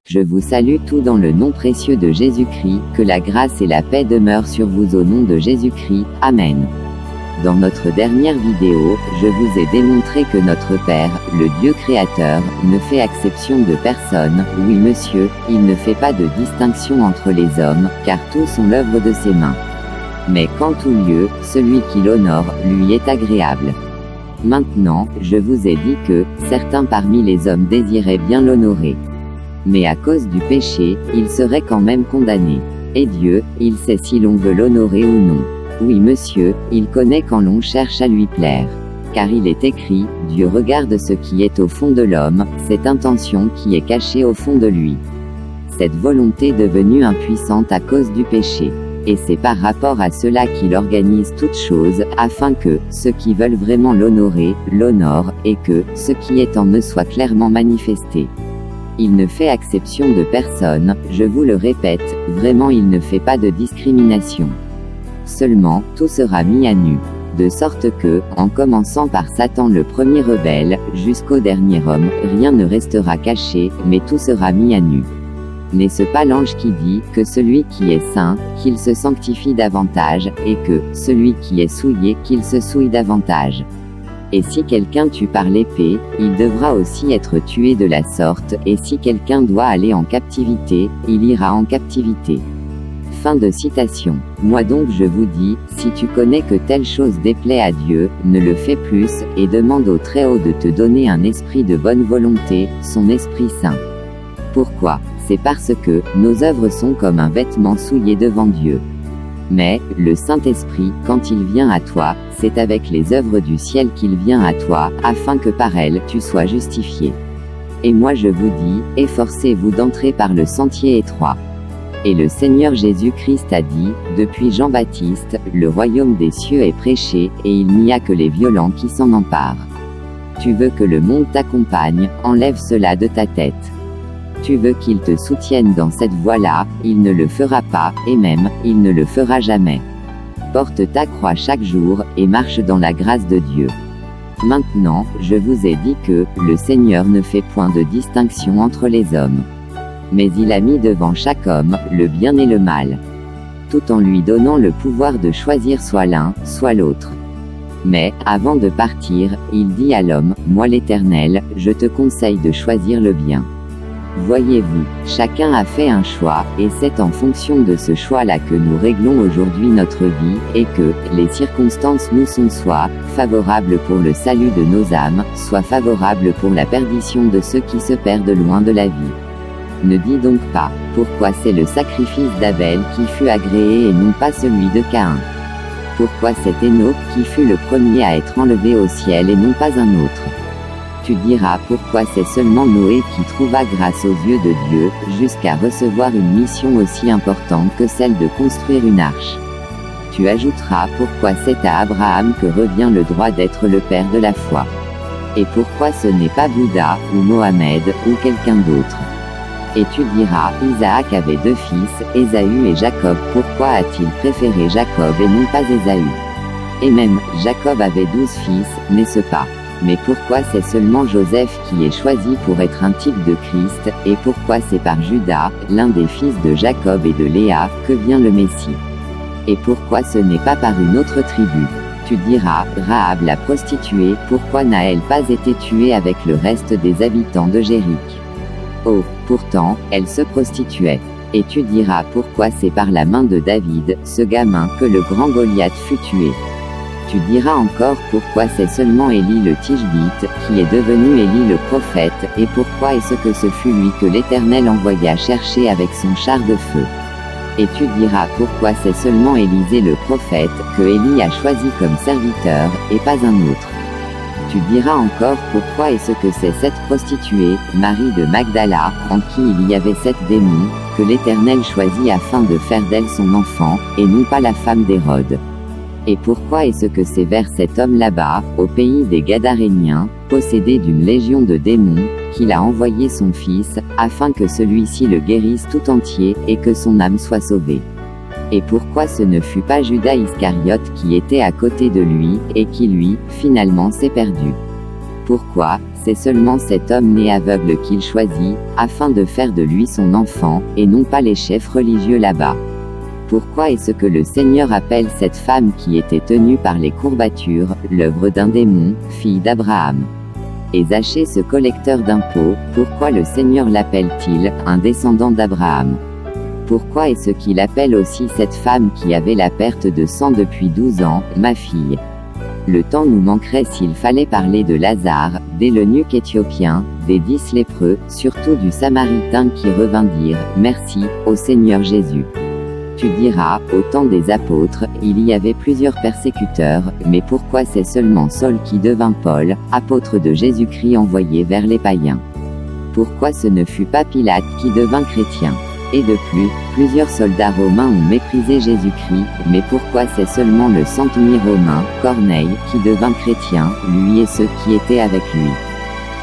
Je vous salue tous dans le nom précieux de Jésus-Christ, que la grâce et la paix demeurent sur vous au nom de Jésus-Christ. Amen. Dans notre dernière vidéo, je vous ai démontré que notre Père, le Dieu créateur, ne fait exception de personne. Oui monsieur, il ne fait pas de distinction entre les hommes, car tous sont l'œuvre de ses mains. Mais qu'en tout lieu, celui qui l'honore, lui est agréable. Maintenant, je vous ai dit que, certains parmi les hommes désiraient bien l'honorer. Mais à cause du péché, il serait quand même condamné. Et Dieu, il sait si l'on veut l'honorer ou non. Oui monsieur, il connaît quand l'on cherche à lui plaire. Car il est écrit, Dieu regarde ce qui est au fond de l'homme, cette intention qui est cachée au fond de lui. Cette volonté devenue impuissante à cause du péché. Et c'est par rapport à cela qu'il organise toutes choses, afin que, ceux qui veulent vraiment l'honorer, l'honorent, et que, ce qui est en eux soit clairement manifesté. Il ne fait exception de personne, je vous le répète, vraiment il ne fait pas de discrimination. Seulement, tout sera mis à nu. De sorte que, en commençant par Satan le premier rebelle, jusqu'au dernier homme, rien ne restera caché, mais tout sera mis à nu. N'est-ce pas l'ange qui dit, que celui qui est saint, qu'il se sanctifie davantage, et que, celui qui est souillé, qu'il se souille davantage. Et si quelqu'un tue par l'épée, il devra aussi être tué de la sorte, et si quelqu'un doit aller en captivité, il ira en captivité. Fin de citation. Moi donc je vous dis, si tu connais que telle chose déplaît à Dieu, ne le fais plus, et demande au Très-Haut de te donner un esprit de bonne volonté, son Esprit Saint. Pourquoi? C'est parce que, nos œuvres sont comme un vêtement souillé devant Dieu. Mais, le Saint-Esprit, quand il vient à toi, c'est avec les œuvres du ciel qu'il vient à toi, afin que par elles tu sois justifié. Et moi je vous dis, efforcez-vous d'entrer par le sentier étroit. Et le Seigneur Jésus-Christ a dit, depuis Jean-Baptiste, le royaume des cieux est prêché, et il n'y a que les violents qui s'en emparent. Tu veux que le monde t'accompagne, enlève cela de ta tête. Tu veux qu'il te soutienne dans cette voie-là, il ne le fera pas, et même, il ne le fera jamais. Porte ta croix chaque jour, et marche dans la grâce de Dieu. Maintenant, je vous ai dit que, le Seigneur ne fait point de distinction entre les hommes. Mais il a mis devant chaque homme, le bien et le mal. Tout en lui donnant le pouvoir de choisir soit l'un, soit l'autre. Mais, avant de partir, il dit à l'homme, moi l'Éternel, je te conseille de choisir le bien. Voyez-vous, chacun a fait un choix, et c'est en fonction de ce choix-là que nous réglons aujourd'hui notre vie, et que, les circonstances nous sont soit favorables pour le salut de nos âmes, soit favorables pour la perdition de ceux qui se perdent loin de la vie. Ne dis donc pas, pourquoi c'est le sacrifice d'Abel qui fut agréé et non pas celui de Caïn? Pourquoi c'est Enoch qui fut le premier à être enlevé au ciel et non pas un autre? Tu diras pourquoi c'est seulement Noé qui trouva grâce aux yeux de Dieu, jusqu'à recevoir une mission aussi importante que celle de construire une arche. Tu ajouteras pourquoi c'est à Abraham que revient le droit d'être le père de la foi. Et pourquoi ce n'est pas Bouddha, ou Mohamed, ou quelqu'un d'autre. Et tu diras, Isaac avait 2 fils, Ésaü et Jacob, pourquoi a-t-il préféré Jacob et non pas Ésaü? Et même, Jacob avait 12 fils, n'est-ce pas? Mais pourquoi c'est seulement Joseph qui est choisi pour être un type de Christ, et pourquoi c'est par Judas, l'un des fils de Jacob et de Léa, que vient le Messie? Et pourquoi ce n'est pas par une autre tribu? Tu diras, Rahab la prostituée, pourquoi n'a-elle pas été tuée avec le reste des habitants de Jéricho? Oh, pourtant, elle se prostituait. Et tu diras pourquoi c'est par la main de David, ce gamin, que le grand Goliath fut tué. Tu diras encore pourquoi c'est seulement Élie le Tishbite, qui est devenu Élie le prophète, et pourquoi est-ce que ce fut lui que l'Éternel envoya chercher avec son char de feu. Et tu diras pourquoi c'est seulement Élisée le prophète, que Élie a choisi comme serviteur, et pas un autre. Tu diras encore pourquoi est-ce que c'est cette prostituée, Marie de Magdala, en qui il y avait 7 démons, que l'Éternel choisit afin de faire d'elle son enfant, et non pas la femme d'Hérode. Et pourquoi est-ce que c'est vers cet homme là-bas, au pays des Gadaréniens, possédé d'une légion de démons, qu'il a envoyé son fils, afin que celui-ci le guérisse tout entier, et que son âme soit sauvée? Et pourquoi ce ne fut pas Judas Iscariote qui était à côté de lui, et qui lui, finalement s'est perdu? Pourquoi, c'est seulement cet homme né aveugle qu'il choisit, afin de faire de lui son enfant, et non pas les chefs religieux là-bas? Pourquoi est-ce que le Seigneur appelle cette femme qui était tenue par les courbatures, l'œuvre d'un démon, fille d'Abraham? Et Zachée, ce collecteur d'impôts, pourquoi le Seigneur l'appelle-t-il, un descendant d'Abraham? Pourquoi est-ce qu'il appelle aussi cette femme qui avait la perte de sang depuis 12 ans, ma fille? Le temps nous manquerait s'il fallait parler de Lazare, des eunuques éthiopiens, des 10 lépreux, surtout du Samaritain qui revint dire « Merci, au Seigneur Jésus ». Tu diras, au temps des apôtres, il y avait plusieurs persécuteurs, mais pourquoi c'est seulement Saul qui devint Paul, apôtre de Jésus-Christ envoyé vers les païens? Pourquoi ce ne fut pas Pilate qui devint chrétien? Et de plus, plusieurs soldats romains ont méprisé Jésus-Christ, mais pourquoi c'est seulement le centenier romain, Corneille, qui devint chrétien, lui et ceux qui étaient avec lui?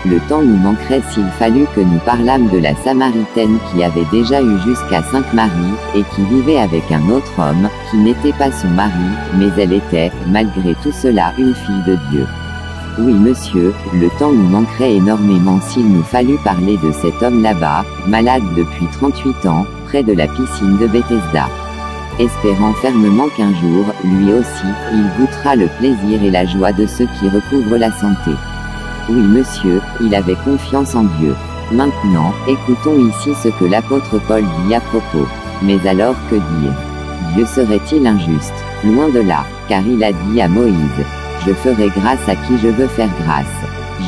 Le temps nous manquerait s'il fallut que nous parlâmes de la Samaritaine qui avait déjà eu jusqu'à 5 maris, et qui vivait avec un autre homme, qui n'était pas son mari, mais elle était, malgré tout cela, une fille de Dieu. Oui monsieur, le temps nous manquerait énormément s'il nous fallut parler de cet homme là-bas, malade depuis 38 ans, près de la piscine de Bethesda. Espérant fermement qu'un jour, lui aussi, il goûtera le plaisir et la joie de ceux qui recouvrent la santé. Oui monsieur, il avait confiance en Dieu. Maintenant, écoutons ici ce que l'apôtre Paul dit à propos. Mais alors que dire? Dieu serait-il injuste? Loin de là, car il a dit à Moïse, « Je ferai grâce à qui je veux faire grâce.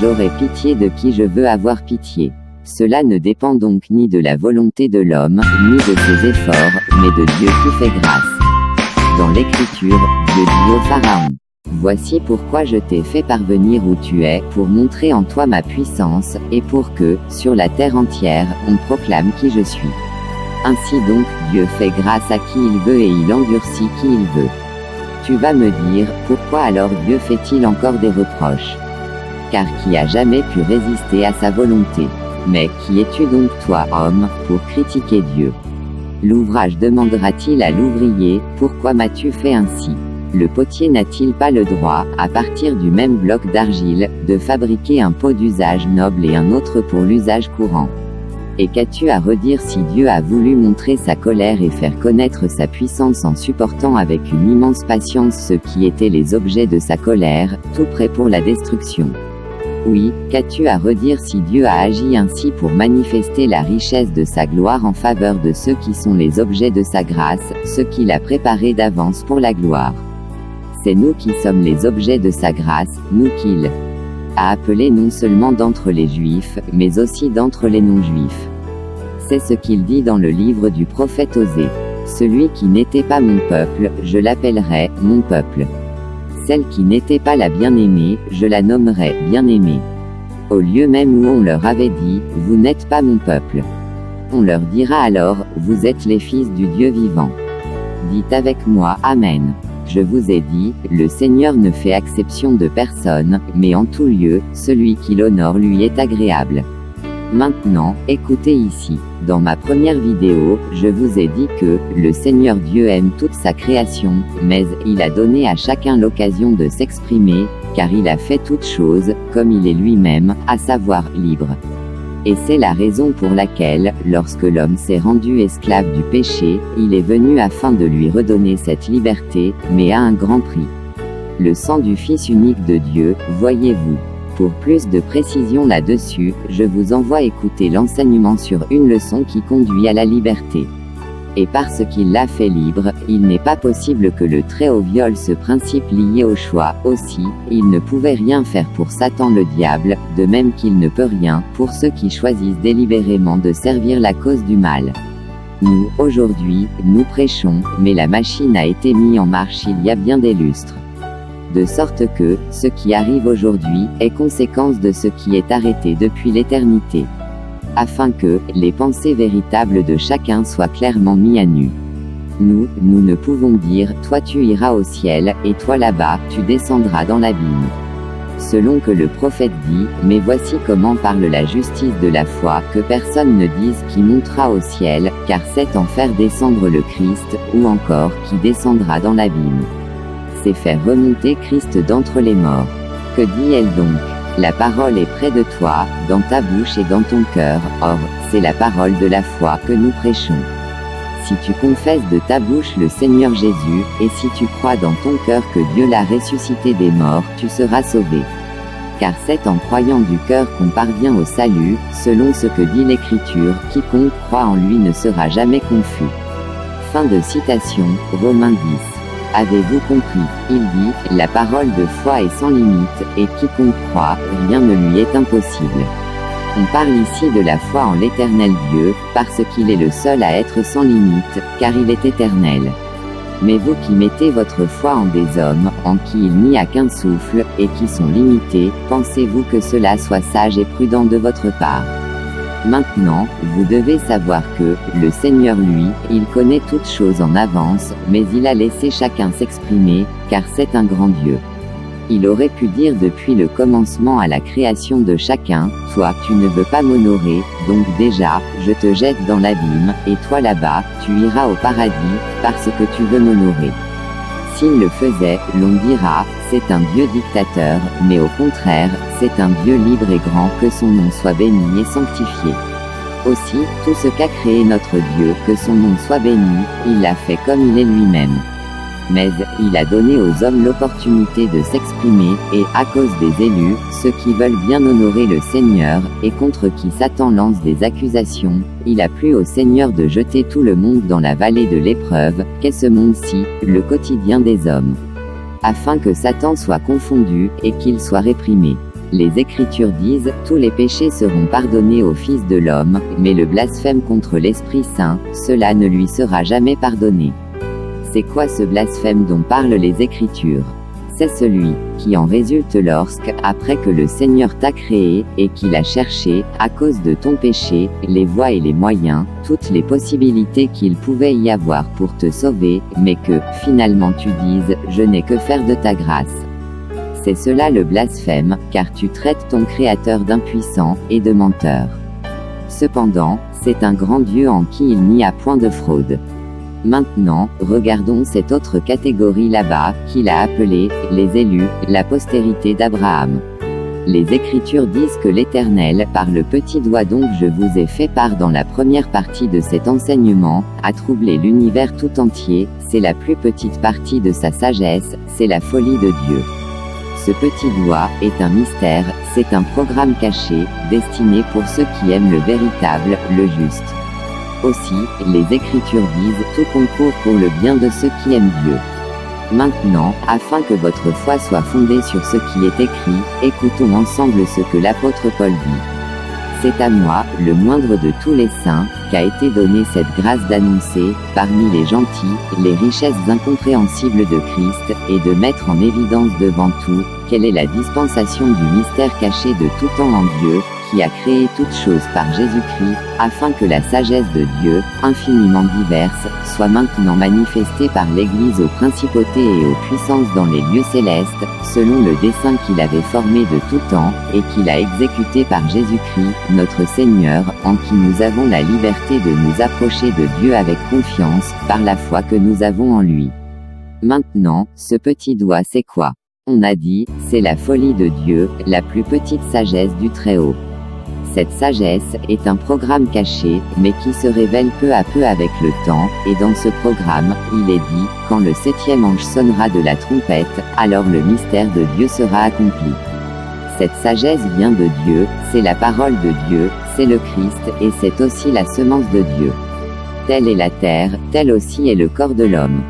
J'aurai pitié de qui je veux avoir pitié. » Cela ne dépend donc ni de la volonté de l'homme, ni de ses efforts, mais de Dieu qui fait grâce. Dans l'Écriture, Dieu dit au Pharaon, « Voici pourquoi je t'ai fait parvenir où tu es, pour montrer en toi ma puissance, et pour que, sur la terre entière, on proclame qui je suis. » Ainsi donc, Dieu fait grâce à qui il veut et il endurcit qui il veut. Tu vas me dire, pourquoi alors Dieu fait-il encore des reproches? Car qui a jamais pu résister à sa volonté? Mais qui es-tu donc toi, homme, pour critiquer Dieu? L'ouvrage demandera-t-il à l'ouvrier, pourquoi m'as-tu fait ainsi? Le potier n'a-t-il pas le droit, à partir du même bloc d'argile, de fabriquer un pot d'usage noble et un autre pour l'usage courant? Et qu'as-tu à redire si Dieu a voulu montrer sa colère et faire connaître sa puissance en supportant avec une immense patience ceux qui étaient les objets de sa colère, tout prêt pour la destruction? Oui, qu'as-tu à redire si Dieu a agi ainsi pour manifester la richesse de sa gloire en faveur de ceux qui sont les objets de sa grâce, ceux qu'il a préparés d'avance pour la gloire? C'est nous qui sommes les objets de sa grâce, nous qu'il a appelés non seulement d'entre les Juifs, mais aussi d'entre les non-Juifs. C'est ce qu'il dit dans le livre du prophète Osée. Celui qui n'était pas mon peuple, je l'appellerai mon peuple. Celle qui n'était pas la bien-aimée, je la nommerai bien-aimée. Au lieu même où on leur avait dit, vous n'êtes pas mon peuple. On leur dira alors, vous êtes les fils du Dieu vivant. Dites avec moi, Amen. Je vous ai dit, le Seigneur ne fait exception de personne, mais en tout lieu, celui qui l'honore lui est agréable. Maintenant, écoutez ici. Dans ma première vidéo, je vous ai dit que, le Seigneur Dieu aime toute sa création, mais il a donné à chacun l'occasion de s'exprimer, car il a fait toutes choses, comme il est lui-même, à savoir libre. Et c'est la raison pour laquelle, lorsque l'homme s'est rendu esclave du péché, il est venu afin de lui redonner cette liberté, mais à un grand prix. Le sang du Fils unique de Dieu, voyez-vous. Pour plus de précision là-dessus, je vous envoie écouter l'enseignement sur une leçon qui conduit à la liberté. Et parce qu'il l'a fait libre, il n'est pas possible que le Très-Haut viole ce principe lié au choix. Aussi, il ne pouvait rien faire pour Satan le diable, de même qu'il ne peut rien pour ceux qui choisissent délibérément de servir la cause du mal. Nous, aujourd'hui, nous prêchons, mais la machine a été mise en marche il y a bien des lustres. De sorte que, ce qui arrive aujourd'hui, est conséquence de ce qui est arrêté depuis l'éternité. Afin que, les pensées véritables de chacun soient clairement mis à nu. Nous ne pouvons dire, toi tu iras au ciel, et toi là-bas, tu descendras dans l'abîme. Selon que le prophète dit, mais voici comment parle la justice de la foi, que personne ne dise qui montera au ciel, car c'est en faire descendre le Christ, ou encore, qui descendra dans l'abîme. C'est faire remonter Christ d'entre les morts. Que dit-elle donc? La parole est près de toi, dans ta bouche et dans ton cœur, or, c'est la parole de la foi que nous prêchons. Si tu confesses de ta bouche le Seigneur Jésus, et si tu crois dans ton cœur que Dieu l'a ressuscité des morts, tu seras sauvé. Car c'est en croyant du cœur qu'on parvient au salut, selon ce que dit l'Écriture, quiconque croit en lui ne sera jamais confus. Fin de citation, Romains 10. Avez-vous compris? Il dit, la parole de foi est sans limite, et quiconque croit, rien ne lui est impossible. On parle ici de la foi en l'Éternel Dieu, parce qu'il est le seul à être sans limite, car il est éternel. Mais vous qui mettez votre foi en des hommes, en qui il n'y a qu'un souffle, et qui sont limités, pensez-vous que cela soit sage et prudent de votre part? Maintenant, vous devez savoir que, le Seigneur lui, il connaît toutes choses en avance, mais il a laissé chacun s'exprimer, car c'est un grand Dieu. Il aurait pu dire depuis le commencement à la création de chacun, toi, tu ne veux pas m'honorer, donc déjà, je te jette dans l'abîme, et toi là-bas, tu iras au paradis, parce que tu veux m'honorer. S'il le faisait, l'on dira, c'est un Dieu dictateur, mais au contraire, c'est un Dieu libre et grand, que son nom soit béni et sanctifié. Aussi, tout ce qu'a créé notre Dieu, que son nom soit béni, il l'a fait comme il est lui-même. Mais, il a donné aux hommes l'opportunité de s'exprimer, et, à cause des élus, ceux qui veulent bien honorer le Seigneur, et contre qui Satan lance des accusations, il a plu au Seigneur de jeter tout le monde dans la vallée de l'épreuve, qu'est ce monde-ci, le quotidien des hommes. Afin que Satan soit confondu, et qu'il soit réprimé. Les Écritures disent, tous les péchés seront pardonnés au Fils de l'homme, mais le blasphème contre l'Esprit Saint, cela ne lui sera jamais pardonné. C'est quoi ce blasphème dont parlent les Écritures? C'est celui qui en résulte lorsque, après que le Seigneur t'a créé, et qu'il a cherché, à cause de ton péché, les voies et les moyens, toutes les possibilités qu'il pouvait y avoir pour te sauver, mais que, finalement tu dises, je n'ai que faire de ta grâce. C'est cela le blasphème, car tu traites ton Créateur d'impuissant, et de menteur. Cependant, c'est un grand Dieu en qui il n'y a point de fraude. Maintenant, regardons cette autre catégorie là-bas, qu'il a appelée, les élus, la postérité d'Abraham. Les Écritures disent que l'Éternel, par le petit doigt dont je vous ai fait part dans la première partie de cet enseignement, a troublé l'univers tout entier, c'est la plus petite partie de sa sagesse, c'est la folie de Dieu. Ce petit doigt est un mystère, c'est un programme caché, destiné pour ceux qui aiment le véritable, le juste. Aussi, les Écritures disent, tout concourt pour le bien de ceux qui aiment Dieu. Maintenant, afin que votre foi soit fondée sur ce qui est écrit, écoutons ensemble ce que l'apôtre Paul dit. C'est à moi, le moindre de tous les saints, qu'a été donnée cette grâce d'annoncer, parmi les gentils, les richesses incompréhensibles de Christ, et de mettre en évidence devant tout, quelle est la dispensation du mystère caché de tout temps en Dieu, qui a créé toutes choses par Jésus-Christ, afin que la sagesse de Dieu, infiniment diverse, soit maintenant manifestée par l'Église aux principautés et aux puissances dans les lieux célestes, selon le dessein qu'il avait formé de tout temps, et qu'il a exécuté par Jésus-Christ, notre Seigneur, en qui nous avons la liberté de nous approcher de Dieu avec confiance, par la foi que nous avons en lui. Maintenant, ce petit doigt c'est quoi? On a dit, c'est la folie de Dieu, la plus petite sagesse du Très-Haut. Cette sagesse est un programme caché, mais qui se révèle peu à peu avec le temps, et dans ce programme, il est dit, quand le 7e ange sonnera de la trompette, alors le mystère de Dieu sera accompli. Cette sagesse vient de Dieu, c'est la parole de Dieu, c'est le Christ, et c'est aussi la semence de Dieu. Telle est la terre, tel aussi est le corps de l'homme.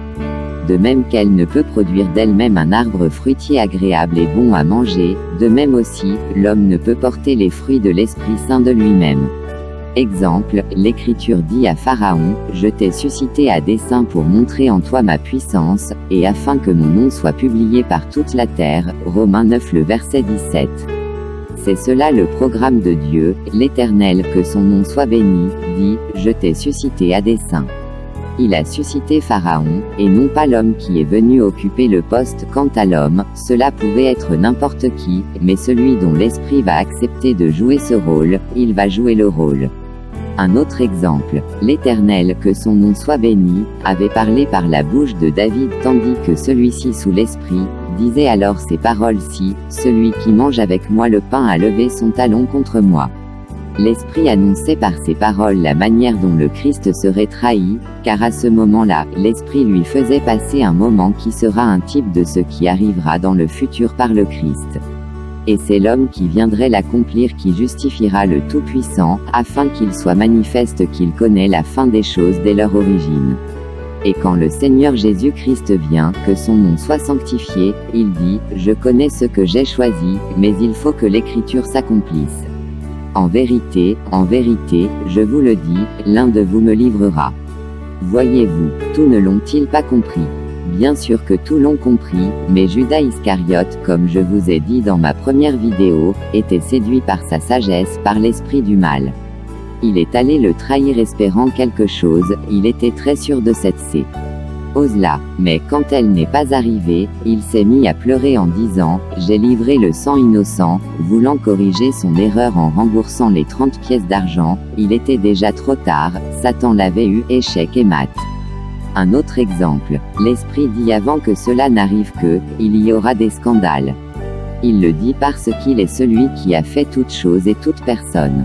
De même qu'elle ne peut produire d'elle-même un arbre fruitier agréable et bon à manger, de même aussi, l'homme ne peut porter les fruits de l'Esprit Saint de lui-même. Exemple, l'Écriture dit à Pharaon, « Je t'ai suscité à dessein pour montrer en toi ma puissance, et afin que mon nom soit publié par toute la terre. » Romains 9 le verset 17. C'est cela le programme de Dieu, l'Éternel, que son nom soit béni, dit, « Je t'ai suscité à dessein. » Il a suscité Pharaon, et non pas l'homme qui est venu occuper le poste. Quant à l'homme, cela pouvait être n'importe qui, mais celui dont l'Esprit va accepter de jouer ce rôle, il va jouer le rôle. Un autre exemple, l'Éternel, que son nom soit béni, avait parlé par la bouche de David tandis que celui-ci sous l'Esprit, disait alors ces paroles-ci, « Celui qui mange avec moi le pain a levé son talon contre moi. » L'Esprit annonçait par ces paroles la manière dont le Christ serait trahi, car à ce moment-là, l'Esprit lui faisait passer un moment qui sera un type de ce qui arrivera dans le futur par le Christ. Et c'est l'homme qui viendrait l'accomplir qui justifiera le Tout-Puissant, afin qu'il soit manifeste qu'il connaît la fin des choses dès leur origine. Et quand le Seigneur Jésus-Christ vient, que son nom soit sanctifié, il dit, « Je connais ce que j'ai choisi, mais il faut que l'Écriture s'accomplisse. En vérité, je vous le dis, l'un de vous me livrera. » Voyez-vous, tous ne l'ont-ils pas compris? Bien sûr que tous l'ont compris, mais Judas Iscariote, comme je vous ai dit dans ma première vidéo, était séduit par sa sagesse, par l'esprit du mal. Il est allé le trahir espérant quelque chose, il était très sûr de cette chose-là. Mais quand elle n'est pas arrivée, il s'est mis à pleurer en disant, « J'ai livré le sang innocent », voulant corriger son erreur en remboursant les 30 pièces d'argent, il était déjà trop tard, Satan l'avait eu, échec et mat. Un autre exemple, l'Esprit dit avant que cela n'arrive que, il y aura des scandales. Il le dit parce qu'il est celui qui a fait toute chose et toute personne.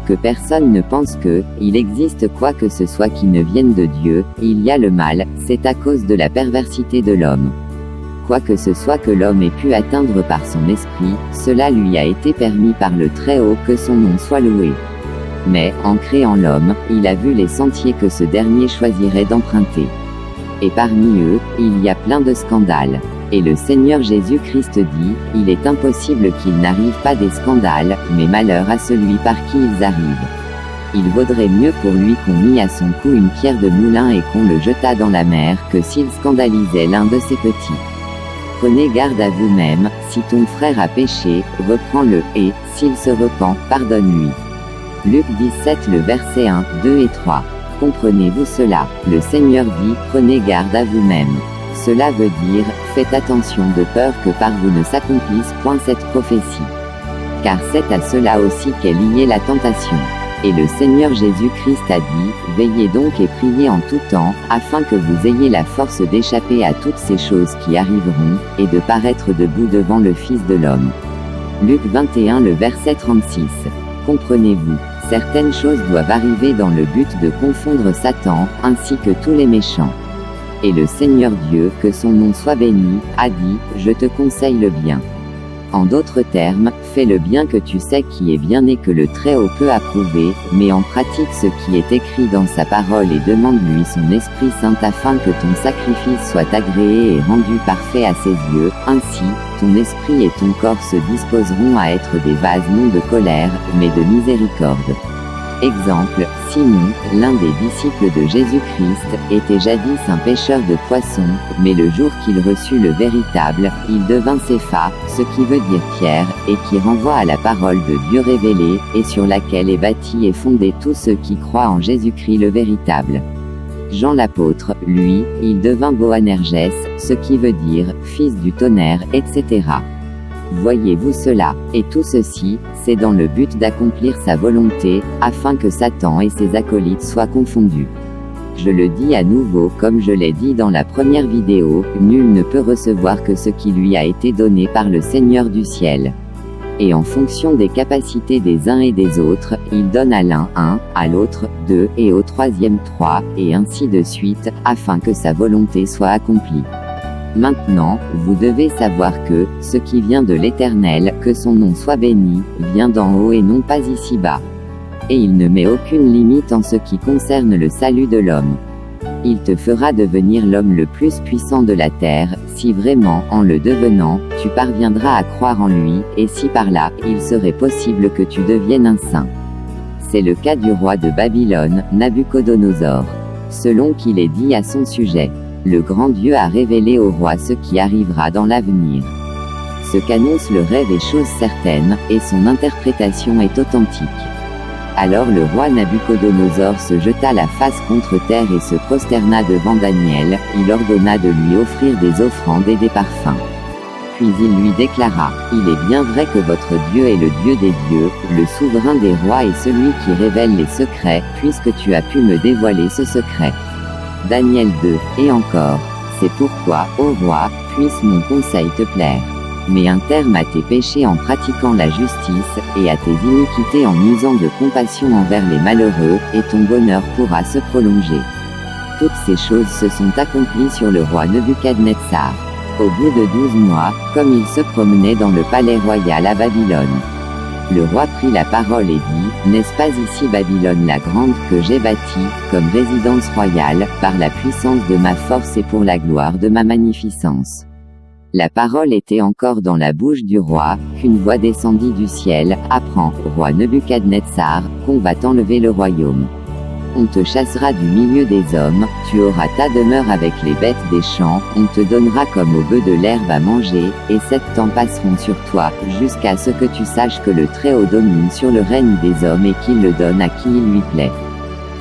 Que personne ne pense que, il existe quoi que ce soit qui ne vienne de Dieu, il y a le mal, c'est à cause de la perversité de l'homme. Quoi que ce soit que l'homme ait pu atteindre par son esprit, cela lui a été permis par le Très-Haut, que son nom soit loué. Mais, en créant l'homme, il a vu les sentiers que ce dernier choisirait d'emprunter. Et parmi eux, il y a plein de scandales. Et le Seigneur Jésus-Christ dit, il est impossible qu'il n'arrive pas des scandales, mais malheur à celui par qui ils arrivent. Il vaudrait mieux pour lui qu'on mît à son cou une pierre de moulin et qu'on le jetât dans la mer, que s'il scandalisait l'un de ses petits. Prenez garde à vous-même, si ton frère a péché, reprends-le, et, s'il se repent, pardonne-lui. Luc 17 le verset 1, 2 et 3. Comprenez-vous cela? Le Seigneur dit, prenez garde à vous-même. Cela veut dire, faites attention de peur que par vous ne s'accomplisse point cette prophétie. Car c'est à cela aussi qu'est liée la tentation. Et le Seigneur Jésus-Christ a dit, veillez donc et priez en tout temps, afin que vous ayez la force d'échapper à toutes ces choses qui arriveront, et de paraître debout devant le Fils de l'homme. Luc 21 le verset 36. Comprenez-vous? Certaines choses doivent arriver dans le but de confondre Satan, ainsi que tous les méchants. Et le Seigneur Dieu, que son nom soit béni, a dit, je te conseille le bien. En d'autres termes, fais le bien que tu sais qui est bien et que le Très-Haut peut approuver, mets en pratique ce qui est écrit dans sa parole et demande-lui son Esprit Saint afin que ton sacrifice soit agréé et rendu parfait à ses yeux, ainsi, ton esprit et ton corps se disposeront à être des vases non de colère, mais de miséricorde. Exemple, Simon, l'un des disciples de Jésus-Christ, était jadis un pêcheur de poissons, mais le jour qu'il reçut le véritable, il devint Cépha, ce qui veut dire Pierre, et qui renvoie à la parole de Dieu révélée, et sur laquelle est bâti et fondé tous ceux qui croient en Jésus-Christ le véritable. Jean l'apôtre, lui, il devint Boanerges, ce qui veut dire « fils du tonnerre », etc. Voyez-vous cela, et tout ceci, c'est dans le but d'accomplir sa volonté, afin que Satan et ses acolytes soient confondus. Je le dis à nouveau comme je l'ai dit dans la première vidéo, nul ne peut recevoir que ce qui lui a été donné par le Seigneur du ciel. Et en fonction des capacités des uns et des autres, il donne à l'un 1, à l'autre 2, et au troisième 3, et ainsi de suite, afin que sa volonté soit accomplie. Maintenant, vous devez savoir que, ce qui vient de l'Éternel, que son nom soit béni, vient d'en haut et non pas ici-bas. Et il ne met aucune limite en ce qui concerne le salut de l'homme. Il te fera devenir l'homme le plus puissant de la terre, si vraiment, en le devenant, tu parviendras à croire en lui, et si par là, il serait possible que tu deviennes un saint. C'est le cas du roi de Babylone, Nabuchodonosor. Selon qu'il est dit à son sujet. Le grand Dieu a révélé au roi ce qui arrivera dans l'avenir. Ce qu'annonce le rêve est chose certaine, et son interprétation est authentique. Alors le roi Nabuchodonosor se jeta la face contre terre et se prosterna devant Daniel, il ordonna de lui offrir des offrandes et des parfums. Puis il lui déclara, « Il est bien vrai que votre Dieu est le Dieu des dieux, le souverain des rois et celui qui révèle les secrets, puisque tu as pu me dévoiler ce secret. » Daniel 2, et encore. C'est pourquoi, ô roi, puisse mon conseil te plaire. Mets un terme à tes péchés en pratiquant la justice, et à tes iniquités en usant de compassion envers les malheureux, et ton bonheur pourra se prolonger. Toutes ces choses se sont accomplies sur le roi Nebuchadnezzar. Au bout de 12 mois, comme il se promenait dans le palais royal à Babylone. Le roi prit la parole et dit, n'est-ce pas ici Babylone la grande que j'ai bâtie, comme résidence royale, par la puissance de ma force et pour la gloire de ma magnificence. La parole était encore dans la bouche du roi, qu'une voix descendit du ciel, apprends, roi Nebuchadnezzar, qu'on va t'enlever le royaume. On te chassera du milieu des hommes, tu auras ta demeure avec les bêtes des champs, on te donnera comme aux bœufs de l'herbe à manger, et 7 temps passeront sur toi, jusqu'à ce que tu saches que le Très-Haut domine sur le règne des hommes et qu'il le donne à qui il lui plaît.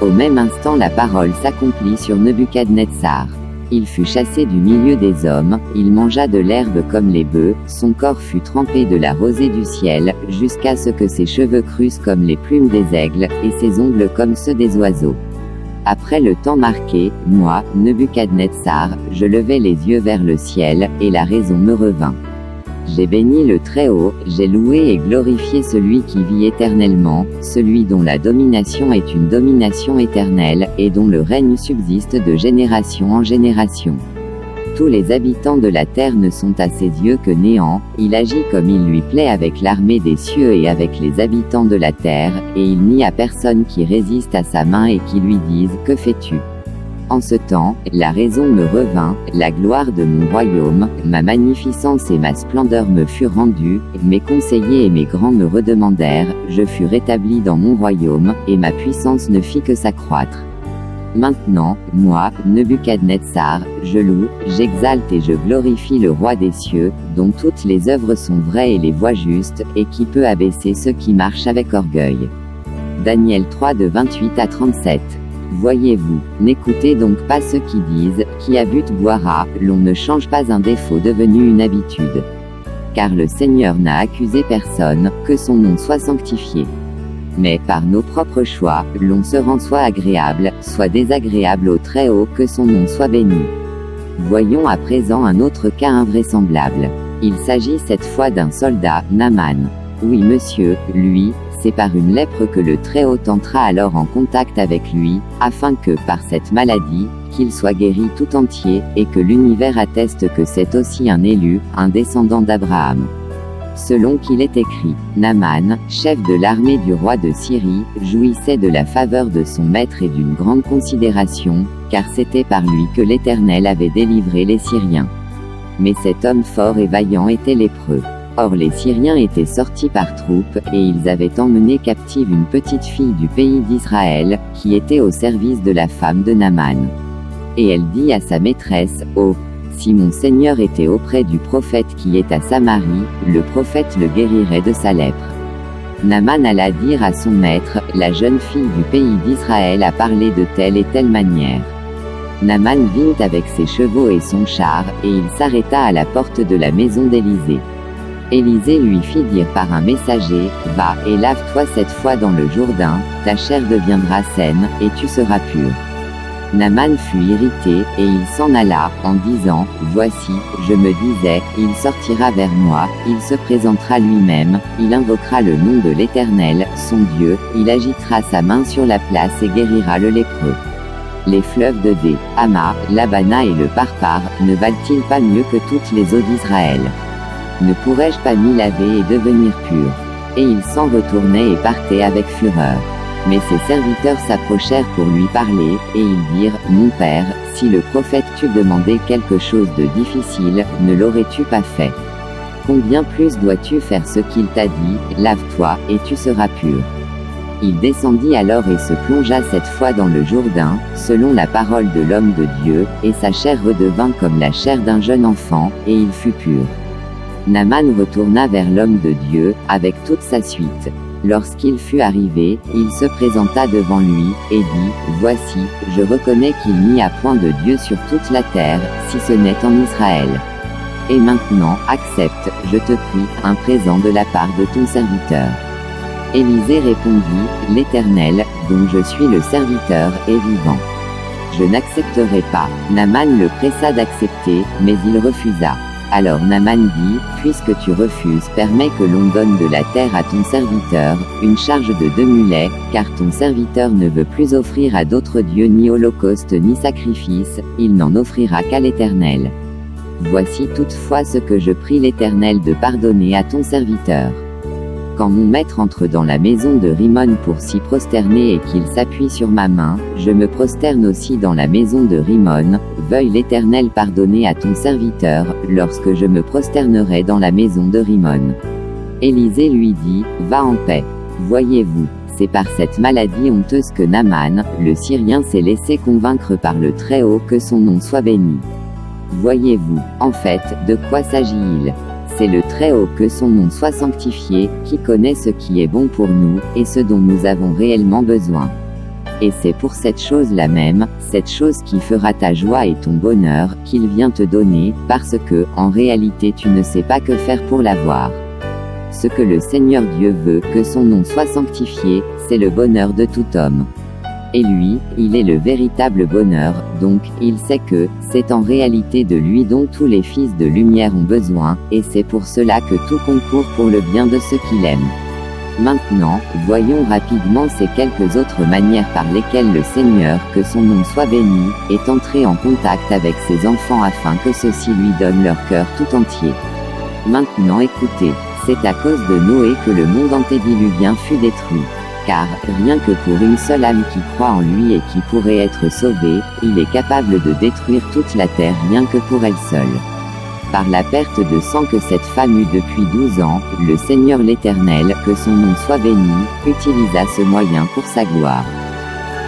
Au même instant la parole s'accomplit sur Nebuchadnezzar. Il fut chassé du milieu des hommes, il mangea de l'herbe comme les bœufs, son corps fut trempé de la rosée du ciel, jusqu'à ce que ses cheveux crussent comme les plumes des aigles, et ses ongles comme ceux des oiseaux. Après le temps marqué, moi, Nebuchadnezzar, je levai les yeux vers le ciel, et la raison me revint. J'ai béni le Très-Haut, j'ai loué et glorifié celui qui vit éternellement, celui dont la domination est une domination éternelle, et dont le règne subsiste de génération en génération. Tous les habitants de la terre ne sont à ses yeux que néant, il agit comme il lui plaît avec l'armée des cieux et avec les habitants de la terre, et il n'y a personne qui résiste à sa main et qui lui dise « Que fais-tu » En ce temps, la raison me revint, la gloire de mon royaume, ma magnificence et ma splendeur me furent rendues, mes conseillers et mes grands me redemandèrent, je fus rétabli dans mon royaume, et ma puissance ne fit que s'accroître. Maintenant, moi, Nebuchadnezzar, je loue, j'exalte et je glorifie le roi des cieux, dont toutes les œuvres sont vraies et les voies justes, et qui peut abaisser ceux qui marchent avec orgueil. Daniel 3 de 28 à 37. Voyez-vous, n'écoutez donc pas ceux qui disent, qui a bu boira, l'on ne change pas un défaut devenu une habitude. Car le Seigneur n'a accusé personne, que son nom soit sanctifié. Mais par nos propres choix, l'on se rend soit agréable, soit désagréable au Très-Haut, que son nom soit béni. Voyons à présent un autre cas invraisemblable. Il s'agit cette fois d'un soldat, Naaman. Oui monsieur, lui, c'est par une lèpre que le Très-Haut entra alors en contact avec lui, afin que, par cette maladie, qu'il soit guéri tout entier, et que l'univers atteste que c'est aussi un élu, un descendant d'Abraham. Selon qu'il est écrit, Naaman, chef de l'armée du roi de Syrie, jouissait de la faveur de son maître et d'une grande considération, car c'était par lui que l'Éternel avait délivré les Syriens. Mais cet homme fort et vaillant était lépreux. Or les Syriens étaient sortis par troupes, et ils avaient emmené captive une petite fille du pays d'Israël, qui était au service de la femme de Naaman. Et elle dit à sa maîtresse, « Oh, si mon Seigneur était auprès du prophète qui est à Samarie, le prophète le guérirait de sa lèpre. » Naaman alla dire à son maître, « La jeune fille du pays d'Israël a parlé de telle et telle manière. » Naaman vint avec ses chevaux et son char, et il s'arrêta à la porte de la maison d'Élisée. Élisée lui fit dire par un messager, « Va, et lave-toi 7 fois dans le Jourdain, ta chair deviendra saine, et tu seras pur. » Naaman fut irrité, et il s'en alla, en disant, « Voici, je me disais, il sortira vers moi, il se présentera lui-même, il invoquera le nom de l'Éternel, son Dieu, il agitera sa main sur la place et guérira le lépreux. » Les fleuves de Dé, Hama, l'Abana et le Parpar, ne valent-ils pas mieux que toutes les eaux d'Israël? Ne pourrais-je pas m'y laver et devenir pur? Et il s'en retournait et partait avec fureur. Mais ses serviteurs s'approchèrent pour lui parler, et ils dirent, « Mon père, si le prophète t'eût demandé quelque chose de difficile, ne l'aurais-tu pas fait? Combien plus dois-tu faire ce qu'il t'a dit, lave-toi, et tu seras pur. » Il descendit alors et se plongea 7 fois dans le Jourdain, selon la parole de l'homme de Dieu, et sa chair redevint comme la chair d'un jeune enfant, et il fut pur. Naaman retourna vers l'homme de Dieu, avec toute sa suite. Lorsqu'il fut arrivé, il se présenta devant lui, et dit, « Voici, je reconnais qu'il n'y a point de Dieu sur toute la terre, si ce n'est en Israël. Et maintenant, accepte, je te prie, un présent de la part de ton serviteur. » Élisée répondit, « L'Éternel, dont je suis le serviteur, est vivant. Je n'accepterai pas. Naaman le pressa d'accepter, mais il refusa. Alors Naaman dit, puisque tu refuses, permets que l'on donne de la terre à ton serviteur, une charge de 2 mulets, car ton serviteur ne veut plus offrir à d'autres dieux ni holocauste ni sacrifice, il n'en offrira qu'à l'Éternel. Voici toutefois ce que je prie l'Éternel de pardonner à ton serviteur. Quand mon maître entre dans la maison de Rimon pour s'y prosterner et qu'il s'appuie sur ma main, je me prosterne aussi dans la maison de Rimon, veuille l'Éternel pardonner à ton serviteur, lorsque je me prosternerai dans la maison de Rimon. Élisée lui dit, va en paix. Voyez-vous, c'est par cette maladie honteuse que Naaman, le Syrien s'est laissé convaincre par le Très-Haut que son nom soit béni. Voyez-vous, en fait, de quoi s'agit-il? C'est le Très-Haut que son nom soit sanctifié, qui connaît ce qui est bon pour nous, et ce dont nous avons réellement besoin. Et c'est pour cette chose-là même, cette chose qui fera ta joie et ton bonheur, qu'il vient te donner, parce que, en réalité tu ne sais pas que faire pour l'avoir. Ce que le Seigneur Dieu veut, que son nom soit sanctifié, c'est le bonheur de tout homme. Et lui, il est le véritable bonheur, donc, il sait que, c'est en réalité de lui dont tous les fils de lumière ont besoin, et c'est pour cela que tout concourt pour le bien de ceux qu'il aime. Maintenant, voyons rapidement ces quelques autres manières par lesquelles le Seigneur, que son nom soit béni, est entré en contact avec ses enfants afin que ceux-ci lui donnent leur cœur tout entier. Maintenant écoutez, c'est à cause de Noé que le monde antédiluvien fut détruit. Car, rien que pour une seule âme qui croit en lui et qui pourrait être sauvée, il est capable de détruire toute la terre rien que pour elle seule. Par la perte de sang que cette femme eut depuis 12 ans, le Seigneur l'Éternel, que son nom soit béni, utilisa ce moyen pour sa gloire.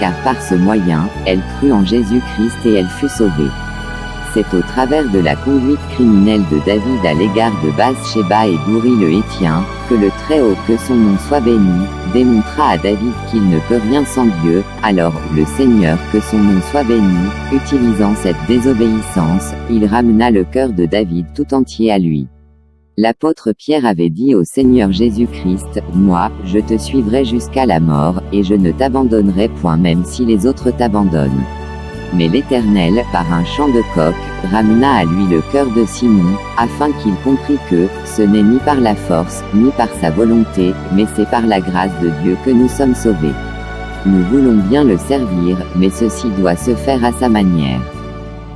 Car par ce moyen, elle crut en Jésus-Christ et elle fut sauvée. C'est au travers de la conduite criminelle de David à l'égard de Bathsheba et d'Uri le Héthien, que le Très-Haut, que son nom soit béni, démontra à David qu'il ne peut rien sans Dieu. Alors, le Seigneur, que son nom soit béni, utilisant cette désobéissance, il ramena le cœur de David tout entier à lui. L'apôtre Pierre avait dit au Seigneur Jésus-Christ, « Moi, je te suivrai jusqu'à la mort, et je ne t'abandonnerai point même si les autres t'abandonnent. » Mais l'Éternel, par un chant de coq, ramena à lui le cœur de Simon, afin qu'il comprît que, ce n'est ni par la force, ni par sa volonté, mais c'est par la grâce de Dieu que nous sommes sauvés. Nous voulons bien le servir, mais ceci doit se faire à sa manière.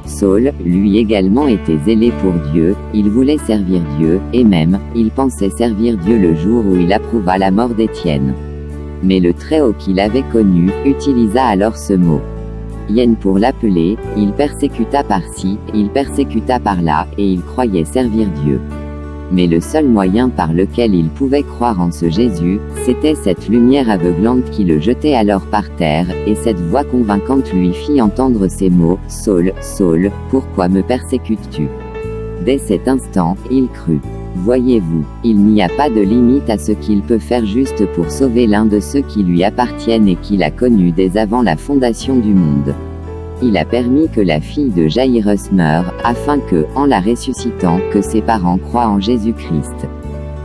Saul, lui également était zélé pour Dieu, il voulait servir Dieu, et même, il pensait servir Dieu le jour où il approuva la mort d'Étienne. Mais le Très-Haut qu'il avait connu, utilisa alors ce mot. Yen pour l'appeler, il persécuta par-ci, il persécuta par-là, et il croyait servir Dieu. Mais le seul moyen par lequel il pouvait croire en ce Jésus, c'était cette lumière aveuglante qui le jetait alors par terre, et cette voix convaincante lui fit entendre ces mots, « Saul, Saul, pourquoi me persécutes-tu » Dès cet instant, il crut. Voyez-vous, il n'y a pas de limite à ce qu'il peut faire juste pour sauver l'un de ceux qui lui appartiennent et qu'il a connu dès avant la fondation du monde. Il a permis que la fille de Jaïrus meure, afin que, en la ressuscitant, que ses parents croient en Jésus-Christ.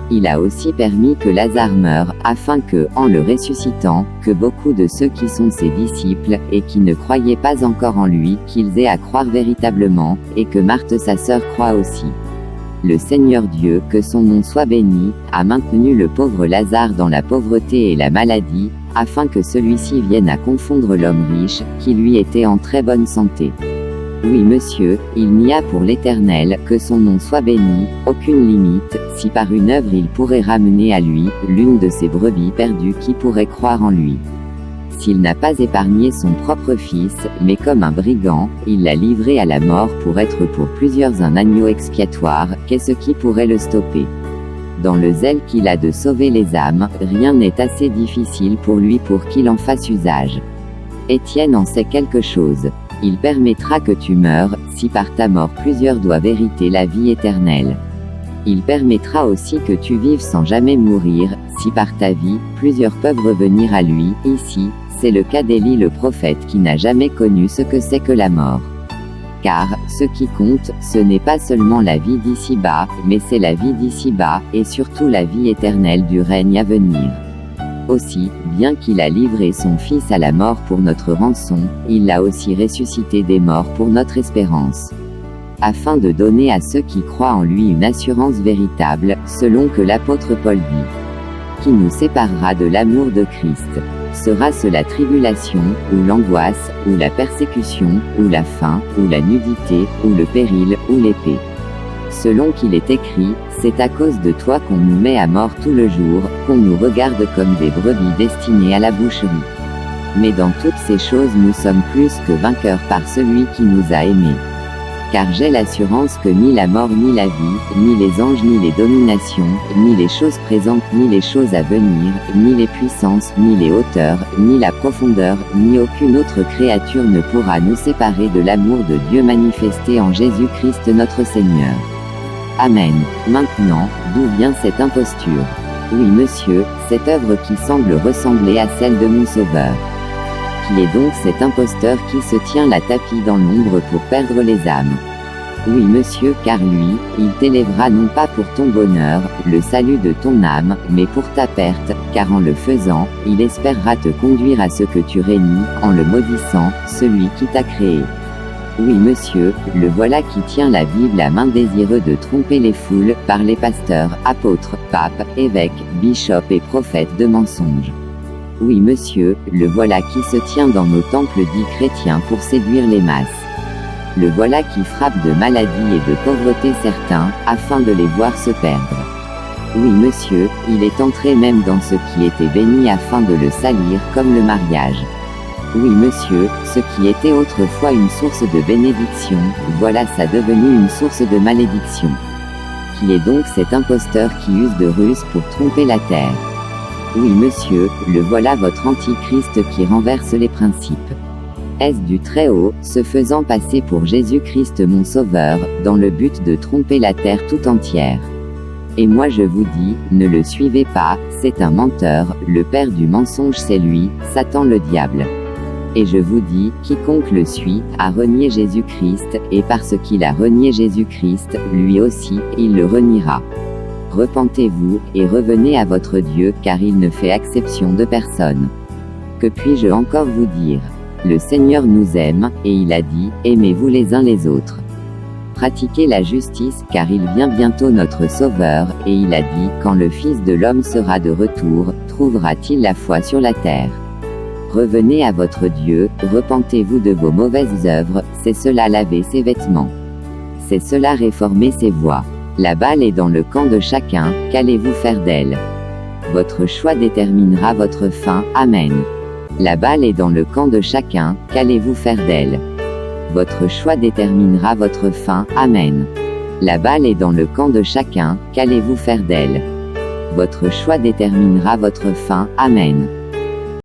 Il a aussi permis que Lazare meure, afin que, en le ressuscitant, que beaucoup de ceux qui sont ses disciples, et qui ne croyaient pas encore en lui, qu'ils aient à croire véritablement, et que Marthe sa sœur croit aussi. Le Seigneur Dieu, que son nom soit béni, a maintenu le pauvre Lazare dans la pauvreté et la maladie, afin que celui-ci vienne à confondre l'homme riche, qui lui était en très bonne santé. Oui monsieur, il n'y a pour l'Éternel, que son nom soit béni, aucune limite, si par une œuvre il pourrait ramener à lui, l'une de ses brebis perdues qui pourrait croire en lui. S'il n'a pas épargné son propre fils, mais comme un brigand, il l'a livré à la mort pour être pour plusieurs un agneau expiatoire, qu'est-ce qui pourrait le stopper? Dans le zèle qu'il a de sauver les âmes, rien n'est assez difficile pour lui pour qu'il en fasse usage. Étienne en sait quelque chose. Il permettra que tu meures, si par ta mort plusieurs doivent hériter la vie éternelle. Il permettra aussi que tu vives sans jamais mourir, si par ta vie, plusieurs peuvent revenir à lui. Ici, c'est le cas d'Élie le prophète qui n'a jamais connu ce que c'est que la mort. Car, ce qui compte, ce n'est pas seulement la vie d'ici-bas, mais c'est la vie d'ici-bas, et surtout la vie éternelle du règne à venir. Aussi, bien qu'il a livré son Fils à la mort pour notre rançon, il l'a aussi ressuscité des morts pour notre espérance. Afin de donner à ceux qui croient en lui une assurance véritable, selon que l'apôtre Paul dit. Qui nous séparera de l'amour de Christ? Sera-ce la tribulation, ou l'angoisse, ou la persécution, ou la faim, ou la nudité, ou le péril, ou l'épée? Selon qu'il est écrit, c'est à cause de toi qu'on nous met à mort tout le jour, qu'on nous regarde comme des brebis destinées à la boucherie. Mais dans toutes ces choses nous sommes plus que vainqueurs par celui qui nous a aimés. Car j'ai l'assurance que ni la mort ni la vie, ni les anges ni les dominations, ni les choses présentes ni les choses à venir, ni les puissances, ni les hauteurs, ni la profondeur, ni aucune autre créature ne pourra nous séparer de l'amour de Dieu manifesté en Jésus-Christ notre Seigneur. Amen. Maintenant, d'où vient cette imposture? Oui monsieur, cette œuvre qui semble ressembler à celle de mon Sauveur. Qui est donc cet imposteur qui se tient la tapis dans l'ombre pour perdre les âmes? Oui monsieur, car lui, il t'élèvera non pas pour ton bonheur, le salut de ton âme, mais pour ta perte, car en le faisant, il espérera te conduire à ce que tu régnes, en le maudissant, celui qui t'a créé. Oui monsieur, le voilà qui tient la Bible à main désireux de tromper les foules, par les pasteurs, apôtres, papes, évêques, bishops et prophètes de mensonges. Oui monsieur, le voilà qui se tient dans nos temples dits chrétiens pour séduire les masses. Le voilà qui frappe de maladie et de pauvreté certains, afin de les voir se perdre. Oui monsieur, il est entré même dans ce qui était béni afin de le salir comme le mariage. Oui monsieur, ce qui était autrefois une source de bénédiction, voilà ça devenu une source de malédiction. Qui est donc cet imposteur qui use de ruse pour tromper la terre? Oui monsieur, le voilà votre antichrist qui renverse les principes. Est-ce du Très-Haut, se faisant passer pour Jésus-Christ mon Sauveur, dans le but de tromper la terre tout entière. Et moi je vous dis, ne le suivez pas, c'est un menteur, le père du mensonge c'est lui, Satan le diable. Et je vous dis, quiconque le suit, a renié Jésus-Christ, et parce qu'il a renié Jésus-Christ, lui aussi, il le reniera. Repentez-vous, et revenez à votre Dieu, car il ne fait exception de personne. Que puis-je encore vous dire? Le Seigneur nous aime, et il a dit, aimez-vous les uns les autres. Pratiquez la justice, car il vient bientôt notre Sauveur, et il a dit, quand le Fils de l'homme sera de retour, trouvera-t-il la foi sur la terre? Revenez à votre Dieu, repentez-vous de vos mauvaises œuvres, c'est cela laver ses vêtements. C'est cela réformer ses voies. La balle est dans le camp de chacun, qu'allez-vous faire d'elle? Votre choix déterminera votre fin, Amen. La balle est dans le camp de chacun, qu'allez-vous faire d'elle? Votre choix déterminera votre fin, Amen. La balle est dans le camp de chacun, qu'allez-vous faire d'elle? Votre choix déterminera votre fin, Amen.